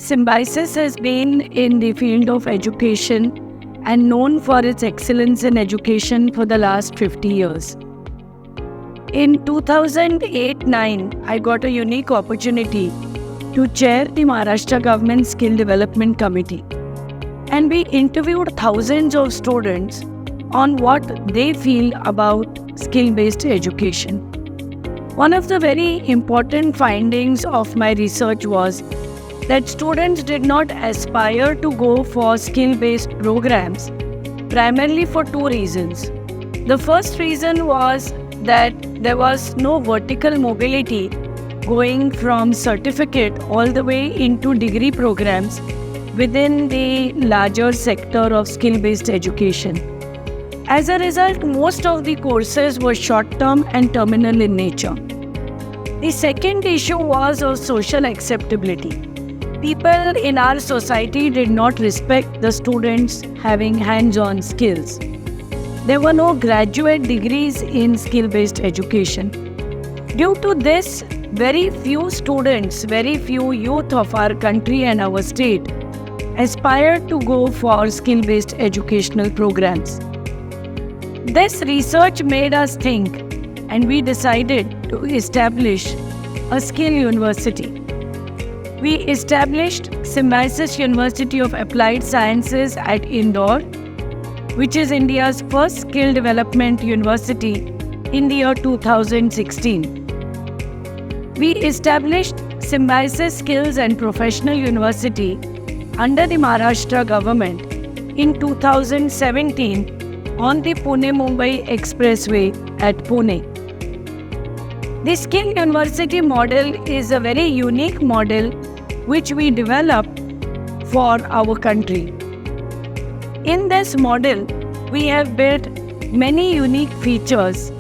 Symbiosis has been in the field of education and known for its excellence in education for the last 50 years. In 2008-9, I got a unique opportunity to chair the Maharashtra Government Skill Development Committee. And we interviewed thousands of students on what they feel about skill-based education. One of the very important findings of my research was that students did not aspire to go for skill-based programs, primarily for two reasons. The first reason was that there was no vertical mobility going from certificate all the way into degree programs within the larger sector of skill-based education. As a result, most of the courses were short-term and terminal in nature. The second issue was of social acceptability. People in our society did not respect the students having hands-on skills. There were no graduate degrees in skill-based education. Due to this, very few students, very few youth of our country and our state aspired to go for skill-based educational programs. This research made us think, and we decided to establish a skill university. We established Symbiosis University of Applied Sciences at Indore, which is India's first skill development university in the year 2016. We established Symbiosis Skills and Professional University under the Maharashtra government in 2017 on the Pune-Mumbai Expressway at Pune. The Skill University model is a very unique model which we developed for our country. In this model, we have built many unique features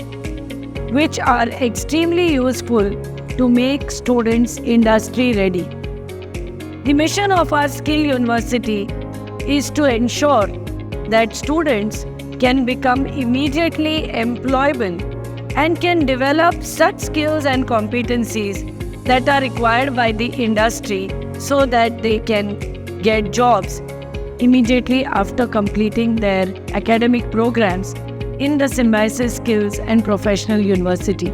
which are extremely useful to make students industry ready. The mission of our Skill University is to ensure that students can become immediately employable and can develop such skills and competencies that are required by the industry so that they can get jobs immediately after completing their academic programs in the Symbiosis Skills and Professional University.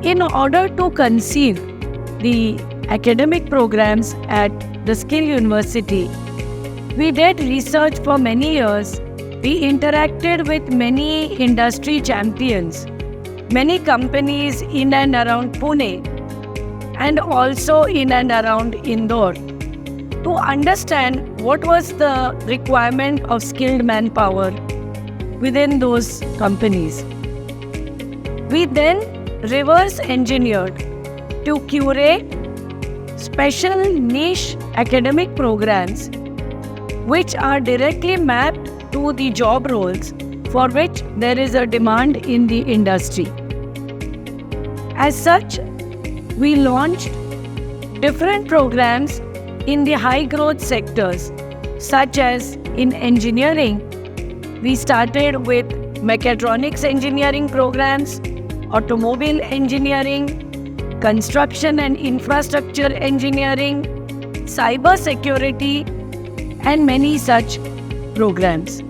In order to conceive the academic programs at the Skill University, we did research for many years. We interacted with many industry champions, many companies in and around Pune, and also in and around Indore, to understand what was the requirement of skilled manpower within those companies. We then reverse engineered to curate special niche academic programs which are directly mapped to the job roles for which there is a demand in the industry. As such, we launched different programs in the high growth sectors, such as in engineering. We started with Mechatronics engineering programs, automobile engineering, construction and infrastructure engineering, cyber security, and many such programs.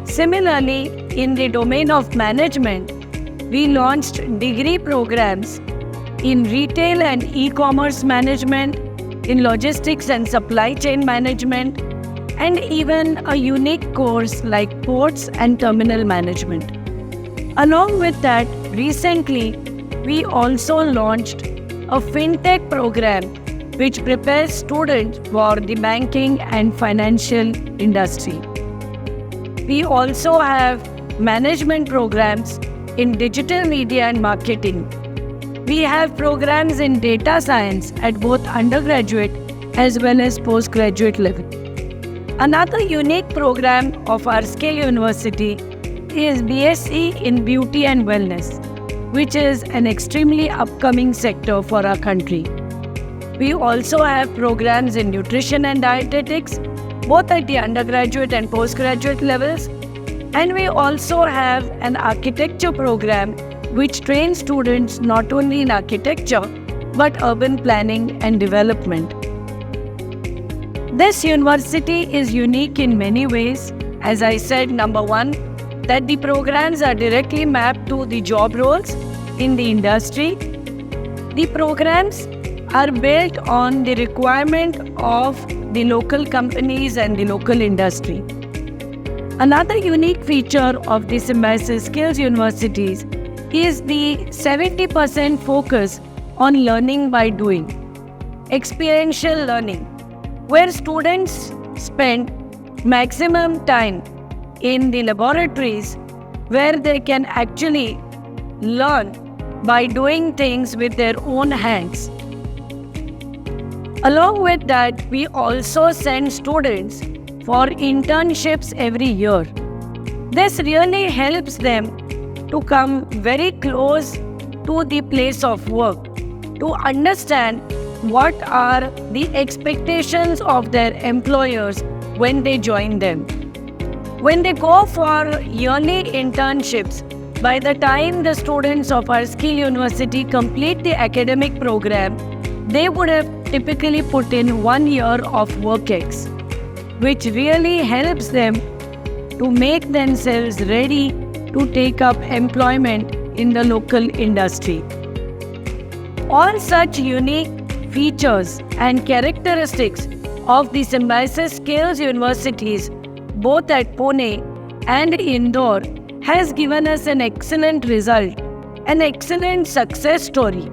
Similarly, in the domain of management, we launched degree programs in retail and e-commerce management, in logistics and supply chain management, and even a unique course like ports and terminal management. Along with that, recently, we also launched a fintech program which prepares students for the banking and financial industry. We also have management programs in digital media and marketing. We have programs in data science at both undergraduate as well as postgraduate level. Another unique program of our Skill University is BSc in Beauty and Wellness, which is an extremely upcoming sector for our country. We also have programs in nutrition and dietetics, both at the undergraduate and postgraduate levels. And we also have an architecture program which trains students not only in architecture but urban planning and development. This university is unique in many ways. As I said, number one, that the programs are directly mapped to the job roles in the industry. The programs are built on the requirement of the local companies and the local industry. Another unique feature of the Symbiosis Skills Universities is the 70% focus on learning by doing, experiential learning, where students spend maximum time in the laboratories where they can actually learn by doing things with their own hands. Along with that, we also send students for internships every year. This really helps them to come very close to the place of work, to understand what are the expectations of their employers when they join them. When they go for yearly internships, by the time the students of our skill university complete the academic program, they would have typically put in 1 year of work ex, which really helps them to make themselves ready to take up employment in the local industry. All such unique features and characteristics of the Symbiosis Skills Universities, both at Pune and Indore, has given us an excellent result, an excellent success story.